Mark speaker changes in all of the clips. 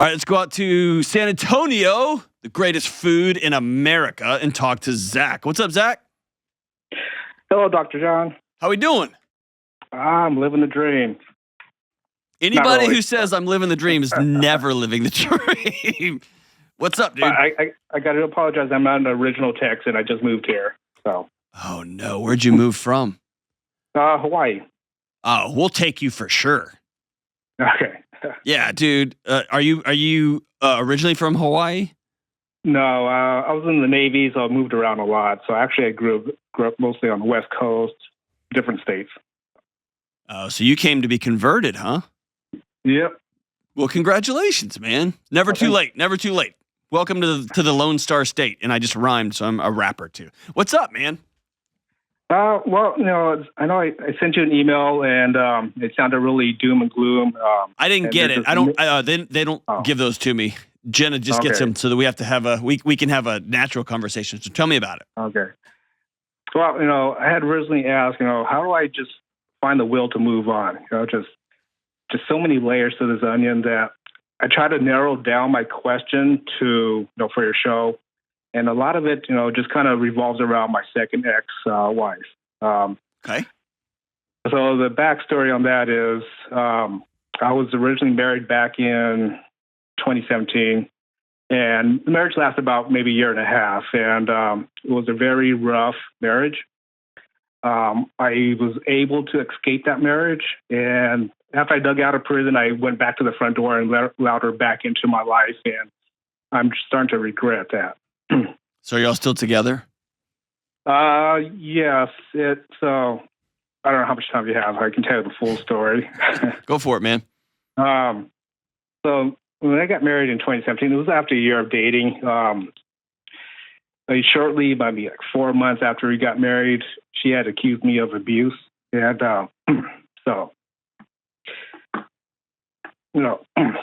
Speaker 1: All right, let's go out to San Antonio, the greatest food in America, and talk to Zach. What's up, Zach?
Speaker 2: Hello, Dr. John.
Speaker 1: How we doing?
Speaker 2: I'm living the dream.
Speaker 1: Anybody who says I'm living the dream is never living the dream. What's up, dude?
Speaker 2: I got to apologize. I'm not an original Texan. I just moved here. So.
Speaker 1: Oh, no. Where'd you move from?
Speaker 2: Hawaii.
Speaker 1: Oh, we'll take you for sure.
Speaker 2: Okay.
Speaker 1: Yeah, dude. Are you originally from Hawaii?
Speaker 2: No, I was in the Navy, so I moved around a lot. So actually, I grew up mostly on the West Coast, different states.
Speaker 1: Oh, so you came to be converted, huh?
Speaker 2: Yep.
Speaker 1: Well, congratulations, man. Never too late. Never too late. Welcome to the Lone Star State. And I just rhymed, so I'm a rapper too. What's up, man?
Speaker 2: Well, I know I sent you an email, and it sounded really doom and gloom.
Speaker 1: I didn't get it. I don't. They don't give those to me. Jenna just gets them so that we have to have we can have a natural conversation. So tell me about it.
Speaker 2: Okay. Well, I had originally asked, how do I just find the will to move on? Just so many layers to this onion that I try to narrow down my question to, for your show. And a lot of it, just kind of revolves around my second ex-wife.
Speaker 1: Okay.
Speaker 2: So the backstory on that is I was originally married back in 2017, and the marriage lasted about maybe a year and a half, and it was a very rough marriage. I was able to escape that marriage, and after I dug out of prison, I went back to the front door and allowed her back into my life, and I'm starting to regret that.
Speaker 1: So are y'all still together?
Speaker 2: Yes. So I don't know how much time you have. I can tell you the full story.
Speaker 1: Go for it, man.
Speaker 2: So when I got married in 2017, it was after a year of dating. Shortly, maybe like 4 months after we got married, she had accused me of abuse. And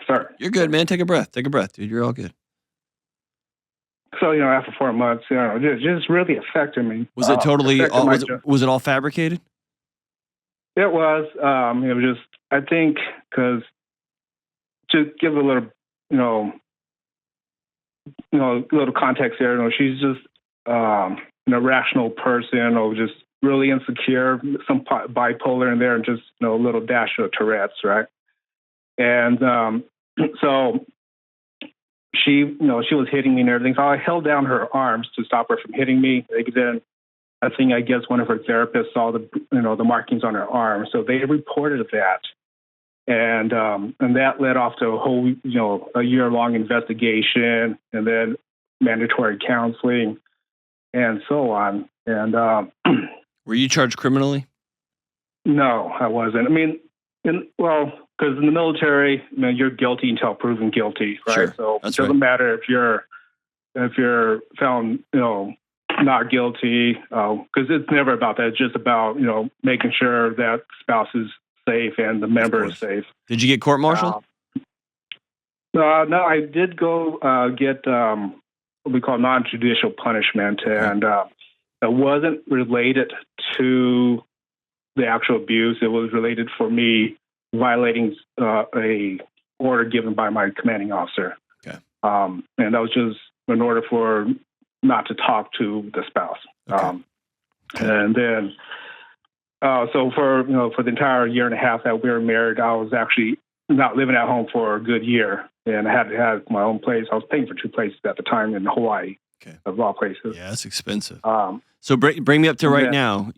Speaker 2: sorry.
Speaker 1: You're good, man. Take a breath. Take a breath, dude. You're all good.
Speaker 2: So, after 4 months, it just really affected me.
Speaker 1: Was it totally, was it all fabricated?
Speaker 2: It was. It was just, I think, because to give a little, little context there, she's just an irrational person, or just really insecure, some bipolar in there, and just, a little dash of Tourette's, right? And so she was hitting me and everything. So I held down her arms to stop her from hitting me. Then I guess one of her therapists saw the markings on her arm. So they reported that. And that led off to a whole, a year-long investigation, and then mandatory counseling and so on. And
Speaker 1: were you charged criminally?
Speaker 2: No, I wasn't. I mean, because in the military, you're guilty until proven guilty, right?
Speaker 1: Sure.
Speaker 2: So it doesn't matter if you're found, not guilty, because it's never about that. It's just about, making sure that spouse is safe and the member is safe.
Speaker 1: Did you get court-martialed?
Speaker 2: No, I did go get what we call non-judicial punishment, and it wasn't related to the actual abuse. It was related for me violating a order given by my commanding officer.
Speaker 1: Okay.
Speaker 2: And that was just in order for not to talk to the spouse.
Speaker 1: Okay.
Speaker 2: And then, so for the entire year and a half that we were married, I was actually not living at home for a good year, and I had to have my own place. I was paying for 2 places at the time in Hawaii, of all places.
Speaker 1: Yeah, that's expensive. So bring me up to right now.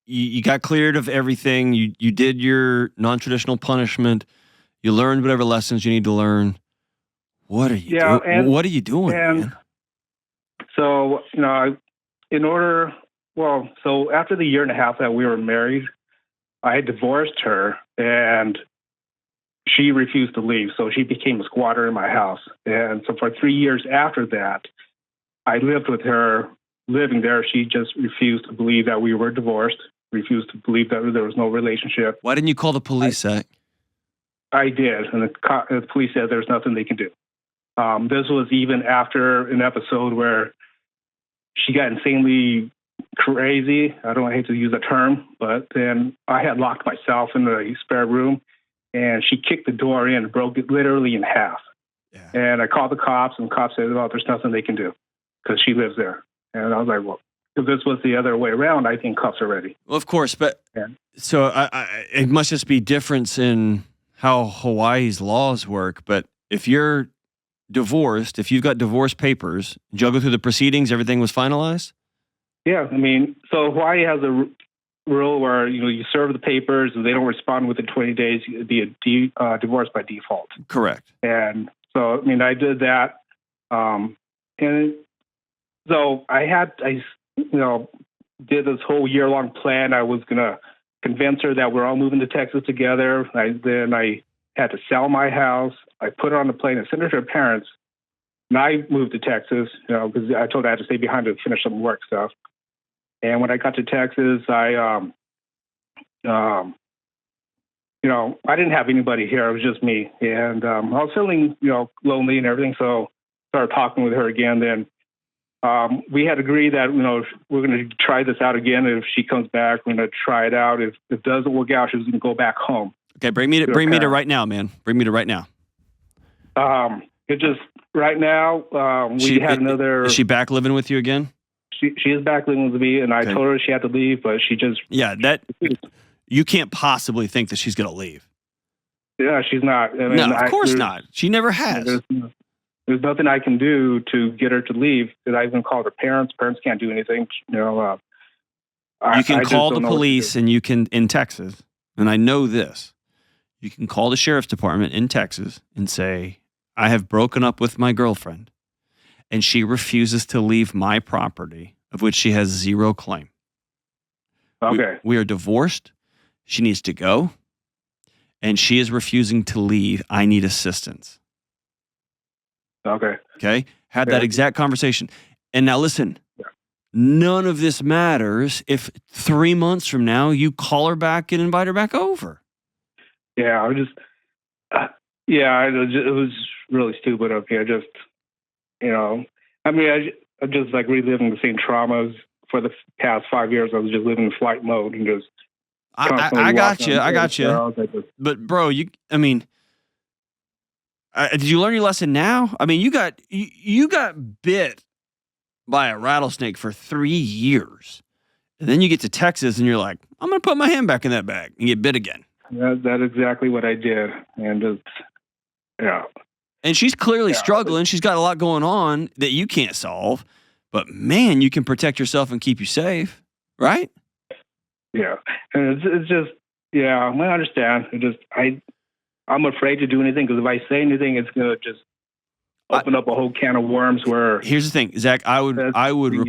Speaker 1: You got cleared of everything. You did your non-traditional punishment. You learned whatever lessons you need to learn. What are you doing? What are you doing, man?
Speaker 2: So, so after the year and a half that we were married, I divorced her, and she refused to leave. So she became a squatter in my house. And so for 3 years after that, I lived with her. Living there, she just refused to believe that we were divorced, refused to believe that there was no relationship.
Speaker 1: Why didn't you call the police, Zach?
Speaker 2: I did, and the police said there's nothing they can do. This was even after an episode where she got insanely crazy. I hate to use the term, but then I had locked myself in the spare room, and she kicked the door in and broke it literally in half.
Speaker 1: Yeah.
Speaker 2: And I called the cops, and the cops said, well, there's nothing they can do because she lives there. And I was like, well, if this was the other way around, I think cops are ready.
Speaker 1: Well, of course, but so it must just be difference in how Hawaii's laws work. But if you're divorced, if you've got divorce papers, did you all go through the proceedings? Everything was finalized?
Speaker 2: Yeah, I mean, so Hawaii has a rule where you serve the papers, and they don't respond within 20 days, it'd be a divorce by default.
Speaker 1: Correct.
Speaker 2: And so, I mean, I did that, and so I did this whole year-long plan. I was gonna convince her that we're all moving to Texas together. Then I had to sell my house. I put her on the plane and sent her to her parents. And I moved to Texas, because I told her I had to stay behind to finish some work stuff. And when I got to Texas, I didn't have anybody here. It was just me. And I was feeling, lonely and everything. So I started talking with her again. Then we had agreed that, we're going to try this out again. If she comes back, we're going to try it out. If it doesn't work out, she's going to go back home.
Speaker 1: Okay, bring me to right now, man. Bring me to right now.
Speaker 2: It just right now. We had another.
Speaker 1: Is she back living with you again?
Speaker 2: She is back living with me, and I told her she had to leave, but she just
Speaker 1: you can't possibly think that she's going to leave.
Speaker 2: Yeah, she's not. I mean,
Speaker 1: no, of course not. She never has.
Speaker 2: There's nothing I can do to get her to leave. I even called her parents. Parents can't do anything.
Speaker 1: You can call the police, and you can in Texas. And I know this. You can call the sheriff's department in Texas and say, I have broken up with my girlfriend, and she refuses to leave my property, of which she has zero claim.
Speaker 2: Okay.
Speaker 1: We are divorced. She needs to go, and she is refusing to leave. I need assistance.
Speaker 2: Okay.
Speaker 1: Okay? Had that exact conversation. And now listen, none of this matters if 3 months from now you call her back and invite her back over.
Speaker 2: Yeah, I was just, it was really stupid of me. I just, I just like reliving the same traumas for the past 5 years. I was just living in flight mode and just.
Speaker 1: I got you. But bro, did you learn your lesson now? I mean, you got bit by a rattlesnake for 3 years. And then you get to Texas and you're like, I'm going to put my hand back in that bag and get bit again.
Speaker 2: That's exactly what I did. And just,
Speaker 1: And she's clearly struggling. She's got a lot going on that you can't solve. But man, you can protect yourself and keep you safe, right?
Speaker 2: Yeah. And it's just, I understand. I'm afraid to do anything because if I say anything, it's going to just open up a whole can of worms where.
Speaker 1: Here's the thing, Zach, I would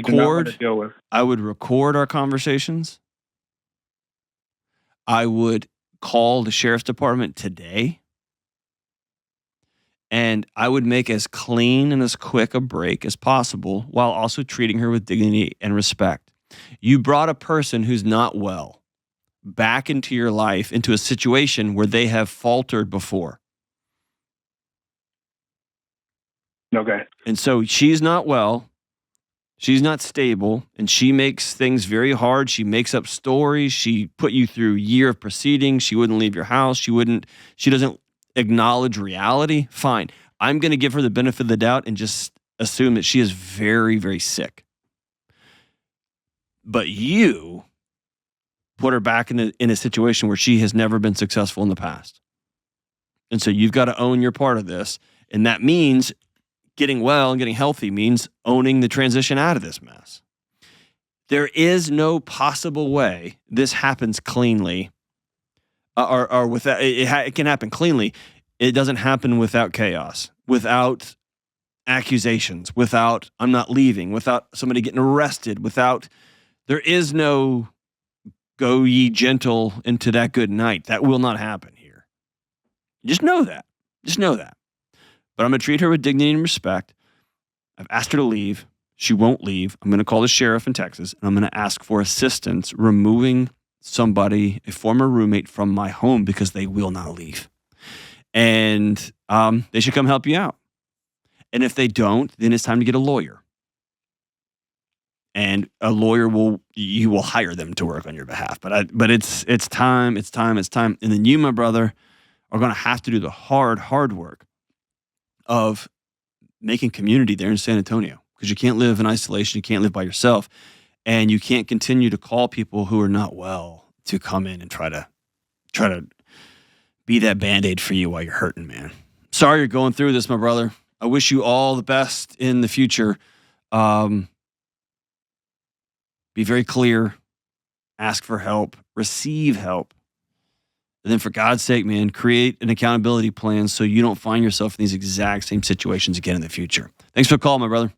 Speaker 1: record our conversations. I would call the sheriff's department today. And I would make as clean and as quick a break as possible while also treating her with dignity and respect. You brought a person who's not well back into your life, into a situation where they have faltered before.
Speaker 2: Okay.
Speaker 1: And so she's not well. She's not stable, and she makes things very hard. She makes up stories. She put you through a year of proceedings. She wouldn't leave your house. She doesn't acknowledge reality. Fine. I'm going to give her the benefit of the doubt and just assume that she is very, very sick. But you put her back in a situation where she has never been successful in the past. And so you've got to own your part of this. And that means getting well and getting healthy means owning the transition out of this mess. There is no possible way this happens cleanly or without, it can happen cleanly. It doesn't happen without chaos, without accusations, without I'm not leaving, without somebody getting arrested, there is no go ye gentle into that good night. That will not happen here. Just know that. But I'm going to treat her with dignity and respect. I've asked her to leave. She won't leave. I'm going to call the sheriff in Texas, and I'm going to ask for assistance removing somebody, a former roommate, from my home because they will not leave. And they should come help you out. And if they don't, then it's time to get a lawyer. And a lawyer you will hire them to work on your behalf. But it's time. And then you, my brother, are going to have to do the hard work of making community there in San Antonio, because you can't live in isolation. You can't live by yourself, and you can't continue to call people who are not well to come in and try to be that Band-Aid for you while you're hurting, man. Sorry you're going through this, my brother. I wish you all the best in the future. Be very clear. Ask for help. Receive help. And then for God's sake, man, create an accountability plan so you don't find yourself in these exact same situations again in the future. Thanks for the call, my brother.